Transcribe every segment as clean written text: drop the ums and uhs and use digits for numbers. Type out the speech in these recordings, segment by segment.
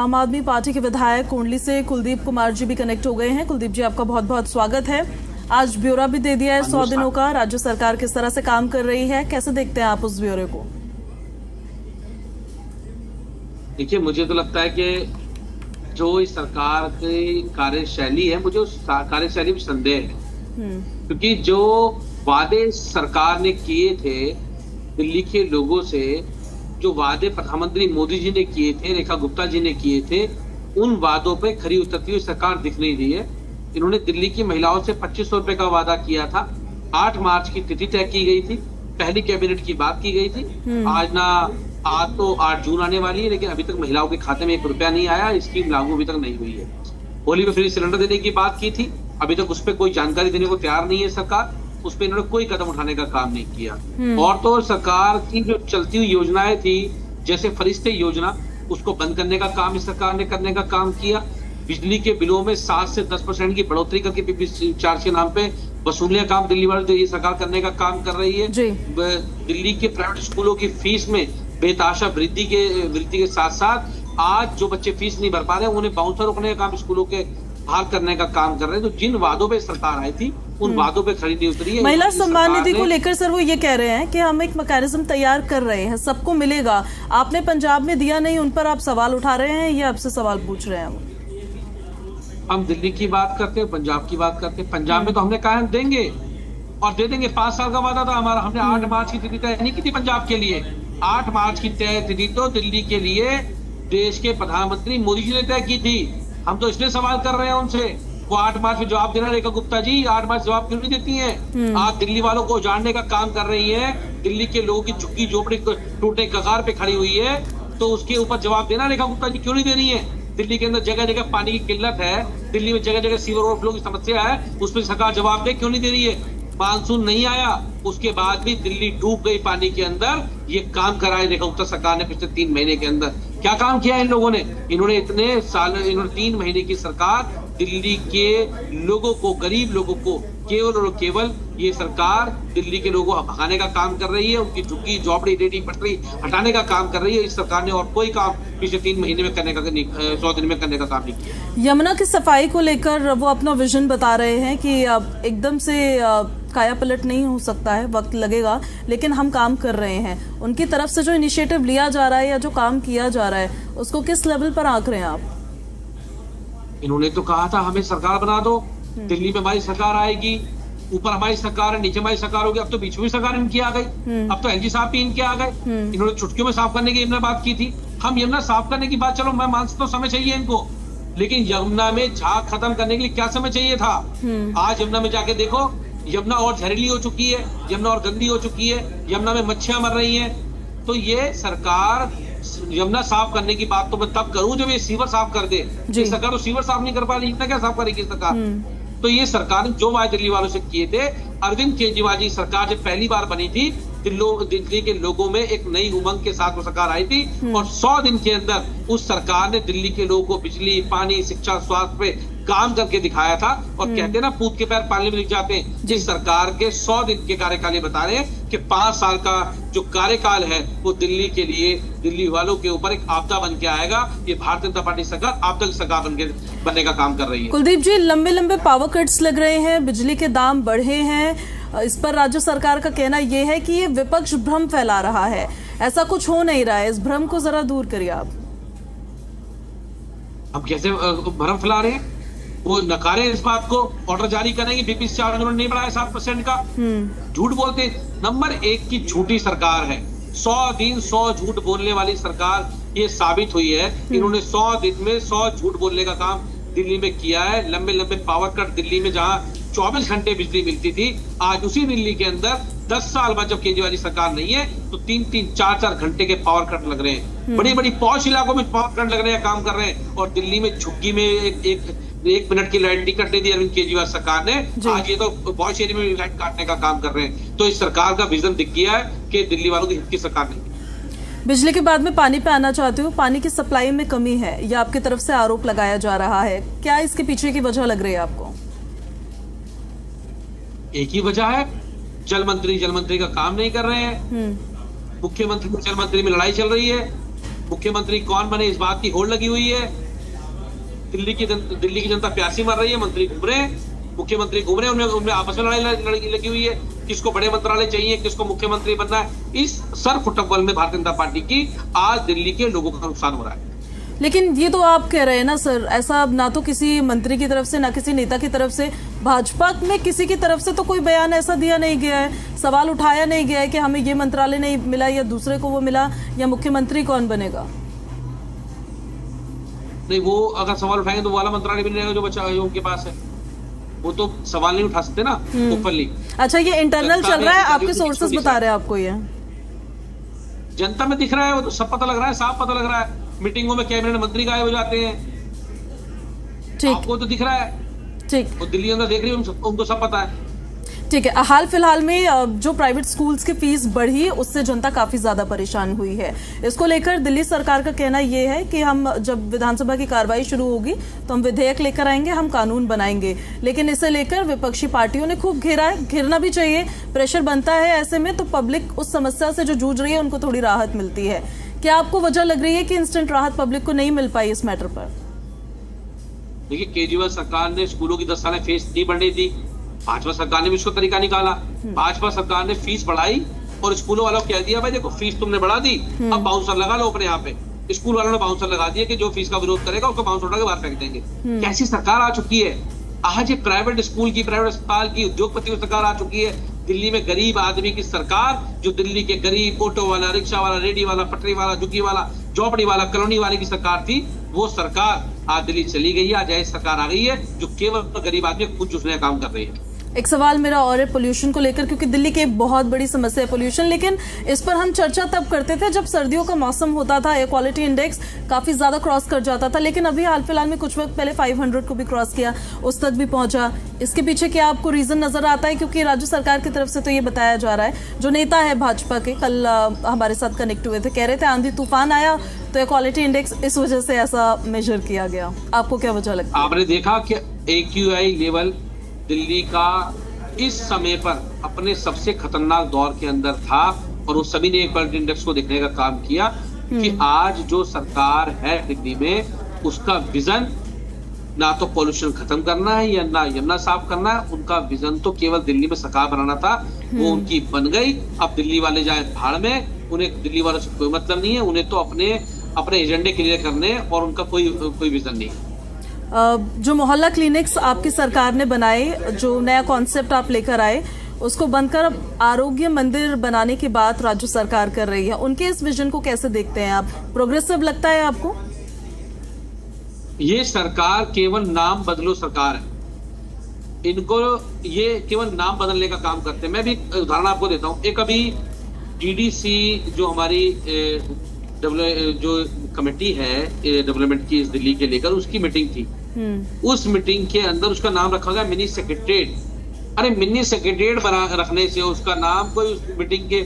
आम आदमी पार्टी के विधायक कुंडली से कुलदीप कुमार जी भी कनेक्ट हो गए हैं। कुलदीप जी, आपका बहुत बहुत स्वागत है। आज ब्यौरा भी दे दिया है 100 दिनों का, राज्य सरकार किस तरह से काम कर रही है, कैसे देखते हैं आप उस ब्यौरे को? देखिए, मुझे तो लगता है कि जो इस सरकार की कार्यशैली है, मुझे उस कार्यशैली में संदेह है। क्योंकि जो वादे सरकार ने किए थे दिल्ली के लोगों से, जो वादे प्रधानमंत्री मोदी जी ने किए थे, रेखा गुप्ता जी ने किए थे, उन वादों पे खरी उतरती हुई सरकार दिख नहीं रही है। इन्होंने दिल्ली की महिलाओं से 2500 रुपए का वादा किया था। 8 मार्च की तिथि तय की गई थी, पहली कैबिनेट की बात की गई थी। आज तो 8 जून आने वाली है, लेकिन अभी तक महिलाओं के खाते में 1 रुपया नहीं आया। स्कीम लागू अभी तक नहीं हुई है। होली में फ्री सिलेंडर देने की बात की थी, अभी तक उस पर कोई जानकारी देने को तैयार नहीं है सरकार। उस पर इन्होंने कोई कदम उठाने का काम नहीं किया। और तो सरकार की जो चलती हुई योजनाएं थी, जैसे फरिश्ते योजना, उसको बंद करने का काम इस सरकार ने करने का काम किया। बिजली के बिलों में 7 से 10% की बढ़ोतरी करके पीपी चार्ज के नाम पे वसूलियां काम दिल्ली वाले ये सरकार करने का काम कर रही है। दिल्ली के प्राइवेट स्कूलों की फीस में बेताशा वृद्धि के साथ साथ आज जो बच्चे फीस नहीं भर पा रहे हैं, उन्हें बाउंसर रोकने का काम स्कूलों के बाहर करने का काम कर रहे हैं। तो जिन वादों पे सरकार आई थी, उन वादों पे खरी नहीं उतरी है। महिला सम्मान निधि को लेकर सर वो ये कह रहे हैं कि हम एक मैकेनिज्म तैयार कर रहे हैं, सबको मिलेगा। आपने पंजाब में दिया नहीं, उन पर आप सवाल उठा रहे हैं या आपसे सवाल पूछ रहे हैं? हम दिल्ली की बात करते हैं, पंजाब की बात करते हैं। पंजाब में तो हमने कहा देंगे और दे देंगे। 5 साल का वादा था हमारा। हमने 8 मार्च की तिथि तय नहीं की थी पंजाब के लिए। 8 मार्च की तय तिथि तो दिल्ली के लिए देश के प्रधानमंत्री मोदी जी ने तय की थी। हम तो इसलिए सवाल कर रहे हैं उनसे, वो 8 मार्च में जवाब देना। रेखा गुप्ता जी 8 मार्च जवाब क्यों नहीं देती हैं? आप दिल्ली वालों को उजाड़ने का काम कर रही है। दिल्ली के लोगों की झुग्गी झोपड़ी टूटने कगार पे खड़ी हुई है, तो उसके ऊपर जवाब देना रेखा गुप्ता जी क्यों नहीं दे रही है? दिल्ली के अंदर जगह जगह पानी की किल्लत है, दिल्ली में जगह जगह सीवर ओवरफ्लो की समस्या है, उस पर सरकार जवाब दे क्यों नहीं दे रही है? मानसून नहीं आया, उसके बाद भी दिल्ली डूब गई पानी के अंदर। ये काम कराए रेखा गुप्ता सरकार ने पिछले 3 महीने के अंदर। क्या काम किया इन लोगों ने? इन्होंने 3 महीने की सरकार दिल्ली के लोगों को, गरीब लोगों को केवल और केवल ये सरकार दिल्ली के लोगों को भगाने का काम कर रही है। उनकी झुग्गी झोपड़ी रेडी पटरी हटाने का काम कर रही है इस सरकार ने, और कोई काम पिछले 3 महीने में करने का 100 दिन में करने का काम नहीं किया। यमुना की सफाई को लेकर वो अपना विजन बता रहे हैं कि एकदम से काया पलट नहीं हो सकता है, वक्त लगेगा, लेकिन हम काम कर रहे हैं। उनकी तरफ से जो इनिशिएटिव लिया जा रहा है या जो काम किया जा रहा है, उसको किस लेवल पर आंक रहे हैं आप? इन्होंने तो कहा था हमें सरकार बना दो, दिल्ली में हमारी सरकार आएगी, ऊपर हमारी सरकार है, नीचे हमारी सरकार होगी। अब तो बीच में सरकार इनकी आ गई। अब तो एलजी साहब भी इनके आ गए। इन्होंने चुटकियों में साफ करने की यमुना बात की थी। हम यमुना साफ करने की बात, चलो मैं मान सकता हूं समय चाहिए इनको, लेकिन यमुना में झाग खत्म करने के लिए क्या समय चाहिए था? आज यमुना में जाके देखो, यमुना और जहरीली हो चुकी है, यमुना और गंदी हो चुकी है, यमुना में मच्छियां मर रही हैं। तो ये सरकार यमुना साफ करने की बात तो मैं तब करूं जब ये सीवर साफ कर दे। ये सरकार तो सीवर साफ नहीं कर पा रही, इतना क्या साफ करेगी सरकार? तो ये सरकार ने जो वादे दिल्ली वालों से किए थे, अरविंद केजरीवाल जी सरकार जब पहली बार बनी थी, दिल्ली के लोगों में एक नई उमंग के साथ वो सरकार आई थी, और 100 दिन के अंदर उस सरकार ने दिल्ली के लोगों को बिजली, पानी, शिक्षा, स्वास्थ्य पे काम करके दिखाया था। और कहते हैं ना, पूत के पैर पालने में लिख जाते हैं। जिस सरकार के 100 दिन के कार्यकाल बता रहे हैं कि 5 साल का जो कार्यकाल है वो दिल्ली के लिए, दिल्ली वालों के ऊपर एक आपदा बन के आएगा। ये भारतीय जनता पार्टी सरकार आपदा की सरकार बनने का काम कर रही है। कुलदीप जी, लंबे लंबे पावर कट्स लग रहे हैं, बिजली के दाम बढ़े हैं, इस पर राज्य सरकार का कहना यह है कि ये विपक्ष भ्रम फैला रहा है। ऐसा कुछ हो नहीं रहा है, इस भ्रम को जरा दूर करिए आप। हम कैसे भ्रम फैला रहे हैं? वो नकारे इस बात को। ऑर्डर जारी करेंगे, बीपी चार्ज उन्होंने नहीं बढ़ाया 7% का। झूठ बोलते। नंबर 1 की झूठी सरकार है। 100 दिन 100 झूठ बोलने वाली सरकार ये साबित हुई है। इन्होंने 100 दिन में 100 झूठ बोलने का काम दिल्ली में किया है। लंबे लंबे पावर कट दिल्ली में, जहां 24 घंटे बिजली मिलती थी, आज उसी दिल्ली के अंदर 10 साल बाद जब केजरीवाल की सरकार नहीं है, तो 3-3, 4-4 घंटे के पावर कट लग रहे हैं। बड़ी बड़ी पॉश इलाकों में पावर कट लग रहे हैं, काम कर रहे हैं। और दिल्ली में झुग्गी में एक मिनट की लाइट नहीं कटने दी अरविंद केजरीवाल सरकार ने। आज ये तो पॉश एरिया में लाइट काटने का काम कर रहे हैं। तो इस सरकार का विजन दिख गया है कि दिल्ली वालों की हित की सरकार नहीं। बिजली के बाद में पानी पे आना चाहते हो। पानी की सप्लाई में कमी है, यह आपकी तरफ से आरोप लगाया जा रहा है। क्या इसके पीछे की वजह लग रही है आपको? एक ही वजह है, जल मंत्री का काम नहीं कर रहे हैं। मुख्यमंत्री जल मंत्री में लड़ाई चल रही है। मुख्यमंत्री कौन बने इस बात की होड़ लगी हुई है। दिल्ली की जनता प्यासी मर रही है, मंत्री घूम रहे हैं, मुख्यमंत्री घूम रहे हैं, उनमें आपस में लड़ाई लगी हुई है, किसको बड़े मंत्रालय चाहिए, किसको मुख्यमंत्री बनना है। इस सर फुटबॉल में भारतीय जनता पार्टी की आज दिल्ली के लोगों का नुकसान हो रहा है। लेकिन ये तो आप कह रहे हैं ना सर, ऐसा ना तो किसी मंत्री की तरफ से ना किसी नेता की तरफ से, भाजपा में किसी की तरफ से तो कोई बयान ऐसा दिया नहीं गया है, सवाल उठाया नहीं गया है कि हमें ये मंत्रालय नहीं मिला या दूसरे को वो मिला या मुख्यमंत्री कौन बनेगा। नहीं, वो अगर सवाल उठाएंगे तो वो वाला मंत्रालय भी नहीं रहेगा जो बचा उनके पास है, वो तो सवाल नहीं उठा सकते ना ओपनली। अच्छा, ये इंटरनल चल रहा है, आपके सोर्सेस बता रहे हैं आपको, ये जनता में दिख रहा है, वो तो सब पता लग रहा है, साफ पता लग रहा है। मीटिंगों में कैबिनेट मंत्री गायब हो जाते हैं, आपको तो दिख रहा है, ठीक, वो दिल्ली अंदर देख रही है, उनको सब पता है। ठीक है, हाल फिलहाल में जो प्राइवेट स्कूल्स की फीस बढ़ी उससे जनता काफी ज्यादा परेशान हुई है। इसको लेकर दिल्ली सरकार का कहना यह है कि हम जब विधानसभा की कार्रवाई शुरू होगी तो हम विधेयक लेकर आएंगे, हम कानून बनाएंगे। लेकिन इसे लेकर विपक्षी पार्टियों ने खूब घेरा है, घेरना भी चाहिए, प्रेशर बनता है ऐसे में, तो पब्लिक उस समस्या से जो जूझ रही है उनको थोड़ी राहत मिलती है। क्या आपको वजह लग रही है कि इंस्टेंट राहत पब्लिक को नहीं मिल पाई इस मैटर पर? देखिए, केजरीवाल सरकार ने स्कूलों की 10 साल फीस नहीं बढ़ने दी, भाजपा सरकार ने भी उसको तरीका निकाला। भाजपा सरकार ने फीस बढ़ाई और स्कूलों वालों को कह दिया भाई देखो फीस तुमने बढ़ा दी, अब बाउंसर लगा लो अपने यहाँ पे। स्कूल वालों ने बाउंसर लगा दिया कि जो फीस का विरोध करेगा उसको बाउंसर उठा के बाहर फेंक देंगे। कैसी सरकार आ चुकी है आज, ये प्राइवेट स्कूल की, प्राइवेट अस्पताल की, उद्योगपति की सरकार आ चुकी है। दिल्ली में गरीब आदमी की सरकार, जो दिल्ली के गरीब ऑटो वाला, रिक्शा वाला, रेडी वाला, पटरी वाला, झुग्गी वाला, झोपड़ी वाला, कॉलोनी वाले की सरकार थी, वो सरकार आज दिल्ली चली गई है। आज ऐसी सरकार आ गई है जो केवल गरीब आदमी खुद चूसने का काम कर रही है। एक सवाल मेरा और है पोल्यूशन को लेकर, क्योंकि दिल्ली की बहुत बड़ी समस्या है पोल्यूशन, लेकिन इस पर हम चर्चा तब करते थे जब सर्दियों का मौसम होता था, एयर क्वालिटी इंडेक्स काफी ज्यादा क्रॉस कर जाता था। लेकिन अभी हाल फिलहाल में कुछ वक्त पहले 500 को भी क्रॉस किया, उस तक भी पहुंचा। इसके पीछे क्या आपको रीजन नजर आता है? क्योंकि राज्य सरकार की तरफ से तो ये बताया जा रहा है, जो नेता है भाजपा के कल हमारे साथ कनेक्ट हुए थे, कह रहे थे आंधी तूफान आया तो एयर क्वालिटी इंडेक्स इस वजह से ऐसा मेजर किया गया। आपको क्या वजह लगती है? आपने देखा कि AQI लेवल दिल्ली का इस समय पर अपने सबसे खतरनाक दौर के अंदर था और उस सभी ने एक क्वालिटी इंडेक्स को देखने का काम किया कि आज जो सरकार है दिल्ली में, उसका विजन ना तो पॉल्यूशन खत्म करना है या ना यमुना साफ करना है, उनका विजन तो केवल दिल्ली में सरकार बनाना था, वो उनकी बन गई। अब दिल्ली वाले जाए भाड़ में, उन्हें दिल्ली वालों से कोई मतलब नहीं है, उन्हें तो अपने एजेंडे क्लियर करने और उनका कोई विजन नहीं है। जो मोहल्ला क्लिनिक्स आपकी सरकार ने बनाए, जो नया कॉन्सेप्ट आप लेकर आए, उसको बंद कर अब आरोग्य मंदिर बनाने की बात राज्य सरकार कर रही है, उनके इस विजन को कैसे देखते हैं आप? प्रोग्रेसिव लगता है आपको? ये सरकार केवल नाम बदलो सरकार है, इनको ये केवल नाम बदलने का काम करते हैं। मैं भी उदाहरण आपको देता हूँ। एक अभी DDC जो हमारी जो कमेटी है डेवलपमेंट की इस दिल्ली के लेकर, उसकी मीटिंग थी। उस मीटिंग के अंदर उसका नाम रखा गया मिनी सेक्रेटेरिएट। अरे मिनी सेक्रेटेरिएट बना रखने से उसका नाम कोई उस मीटिंग के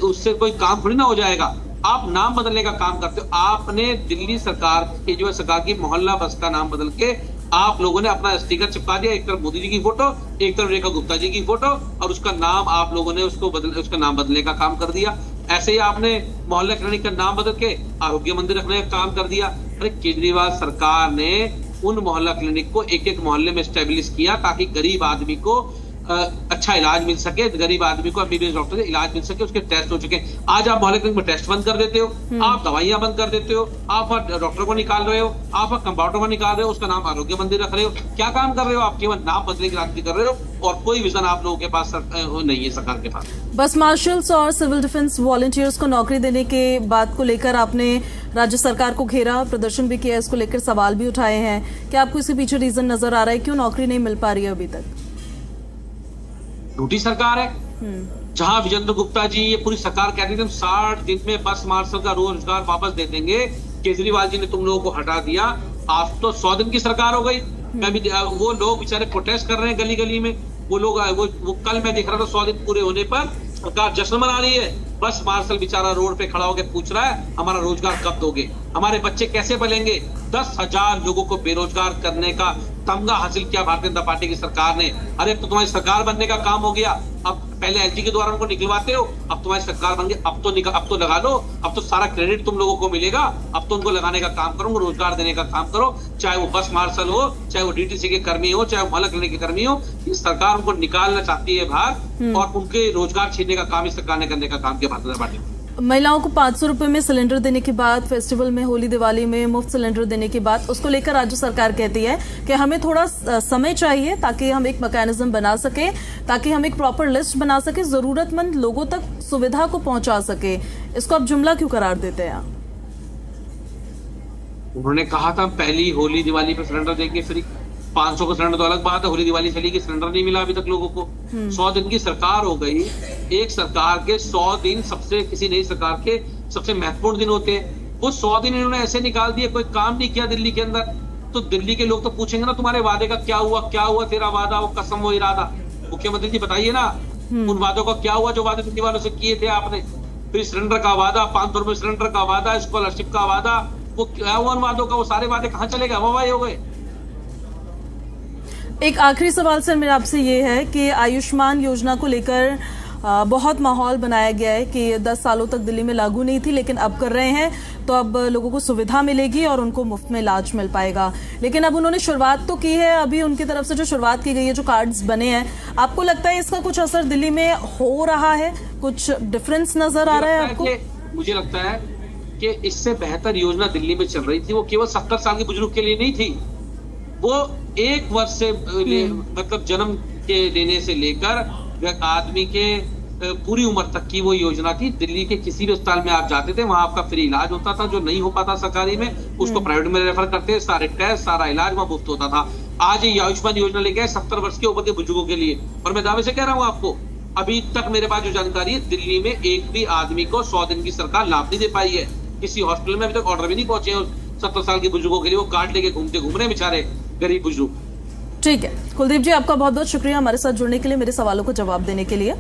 उससे कोई काम थोड़ी ना हो जाएगा। आप नाम बदलने का काम करते हो। आपने दिल्ली सरकार की, जो सरकार की मोहल्ला बस का नाम बदल के आप लोगों ने अपना स्टिकर चिपका दिया, एक तरफ मोदी जी की फोटो, एक तरफ रेखा गुप्ता जी की फोटो, और उसका नाम आप लोगों ने उसका नाम बदलने का काम कर दिया। ऐसे ही आपने मोहल्ला क्लिनिक का नाम बदल के आरोग्य मंदिर रखने का काम कर दिया। अरे केजरीवाल सरकार ने उन मोहल्ला क्लिनिक को एक एक मोहल्ले में स्टेब्लिश किया ताकि गरीब आदमी को अच्छा इलाज मिल सके, गरीब आदमी को MBBS डॉक्टर से इलाज मिल सके, उसके टेस्ट हो चुके। आज आप मोहल्ले क्लिनिक में टेस्ट बंद कर देते हो, आप दवाइयां बंद कर देते हो, आप डॉक्टर को निकाल रहे हो, आप कंपाउंडर को निकाल रहे हो, उसका नाम आरोग्य मंदिर रख रहे हो। क्या काम कर रहे हो? आप केवल नाम बदलने की राजनीति कर रहे हो और कोई विजन आप लोगों के पास नहीं है सरकार के पास। बस मार्शल्स और सिविल डिफेंस वॉलंटियर्स को नौकरी देने के बात को लेकर आपने राज्य सरकार को घेरा, प्रदर्शन भी किया, इसको लेकर सवाल भी उठाए हैं। क्या आपको इसके पीछे रीजन नजर आ रहा है क्यों नौकरी नहीं मिल पा रही है अभी तक? झूठी सरकार है। जहां विजेंद्र गुप्ता जी, ये पूरी सरकार कहती थी 60 दिन में बस मार्शल का रोजगार वापस दे देंगे, केजरीवाल जी ने तुम लोगों को हटा दिया। आज तो 100 दिन की सरकार हो गई। मैं भी वो लोग बेचारे प्रोटेस्ट कर रहे हैं गली गली में, वो लोग वो कल मैं देख रहा था 100 दिन पूरे होने पर सरकार जश्न मना रही है। बस मार्शल बेचारा रोड पे खड़ा होकर पूछ रहा है हमारा रोजगार कब दोगे, हमारे बच्चे कैसे पलेंगे। 10,000 लोगों को बेरोजगार करने का तमगा हासिल किया भारतीय जनता पार्टी की सरकार ने। अरे तो तुम्हारी सरकार बनने का काम हो गया, अब पहले एलजी के द्वारा उनको निकलवाते हो, अब तुम्हारी सरकार बन गई, अब तो लगा लो, अब तो सारा क्रेडिट तुम लोगों को मिलेगा, अब तो उनको लगाने का काम करो, उनको रोजगार देने का काम करो, चाहे वो बस मार्शल हो, चाहे वो डीटीसी के कर्मी हो, चाहे वो मालक लेने के कर्मी हो। इस सरकार उनको निकालना चाहती है बाहर और उनके रोजगार छीनने का काम इस सरकार ने करने का काम किया भारतीय जनता पार्टी। महिलाओं को 500 रुपए में सिलेंडर देने की बात, फेस्टिवल में होली दिवाली में मुफ्त सिलेंडर देने की बात, उसको लेकर राज्य सरकार कहती है कि हमें थोड़ा समय चाहिए ताकि हम एक मैकेनिज्म बना सके, ताकि हम एक प्रॉपर लिस्ट बना सके, जरूरतमंद लोगों तक सुविधा को पहुंचा सके। इसको आप जुमला क्यों करार देते हैं? उन्होंने कहा था पहली होली दिवाली पे सिलेंडर देंगे फ्री, 500 का सिलेंडर तो अलग बात है, होली दिवाली चली गई, सिलेंडर नहीं मिला अभी तक लोगों को। 100 दिन की सरकार हो गई, एक सरकार के 100 दिन किसी नई सरकार के सबसे महत्वपूर्ण दिन होते हैं, वो 100 दिन इन्होंने ऐसे निकाल दिए, कोई काम नहीं किया दिल्ली के अंदर। तो दिल्ली के लोग तो पूछेंगे ना तुम्हारे वादे का क्या हुआ तेरा वादा, वो कसम वो इरादा। मुख्यमंत्री जी बताइए ना उन वादों का क्या हुआ जो वादे दिल्ली वालों से किए थे आपने। फिर सिलेंडर का वादा, 500 रुपए सिलेंडर का वादा, स्कॉलरशिप का वादा, वो क्या हुआ उन वादों का? वो सारे वादे कहाँ चले गए, हवाई हो गए। एक आखिरी सवाल सर मेरा आपसे ये है कि आयुष्मान योजना को लेकर बहुत माहौल बनाया गया है कि 10 सालों तक दिल्ली में लागू नहीं थी, लेकिन अब कर रहे हैं तो अब लोगों को सुविधा मिलेगी और उनको मुफ्त में इलाज मिल पाएगा। लेकिन अब उन्होंने शुरुआत तो की है, अभी उनकी तरफ से जो शुरुआत की गई है, जो कार्ड्स बने हैं, आपको लगता है इसका कुछ असर दिल्ली में हो रहा है, कुछ डिफरेंस नजर आ रहा है आपको? मुझे लगता है कि इससे बेहतर योजना दिल्ली में चल रही थी, वो केवल 70 साल के बुजुर्ग के लिए नहीं थी, वो 1 वर्ष से मतलब जन्म के देने से लेकर आदमी के पूरी उम्र तक की वो योजना थी। दिल्ली के किसी भी अस्पताल में आप जाते थे, वहां आपका फ्री इलाज होता था, जो नहीं हो पाता सरकारी में उसको प्राइवेट में रेफर करते, सारे टेस्ट सारा इलाज वहां मुफ्त होता था। आज ये आयुष्मान योजना लेके आए 70 वर्ष के ऊपर के बुजुर्गों के लिए, और मैं दावे से कह रहा हूँ आपको, अभी तक मेरे पास जो जानकारी है, दिल्ली में एक भी आदमी को 100 दिन की सरकार लाभ नहीं दे पाई है। किसी हॉस्पिटल में अभी तक ऑर्डर भी नहीं पहुंचे 70 साल के बुजुर्गों के लिए, वो कार्ड लेके घूम रहे बेचारे गरीब बुजुर्ग। ठीक है कुलदीप जी, आपका बहुत बहुत शुक्रिया हमारे साथ जुड़ने के लिए, मेरे सवालों को जवाब देने के लिए।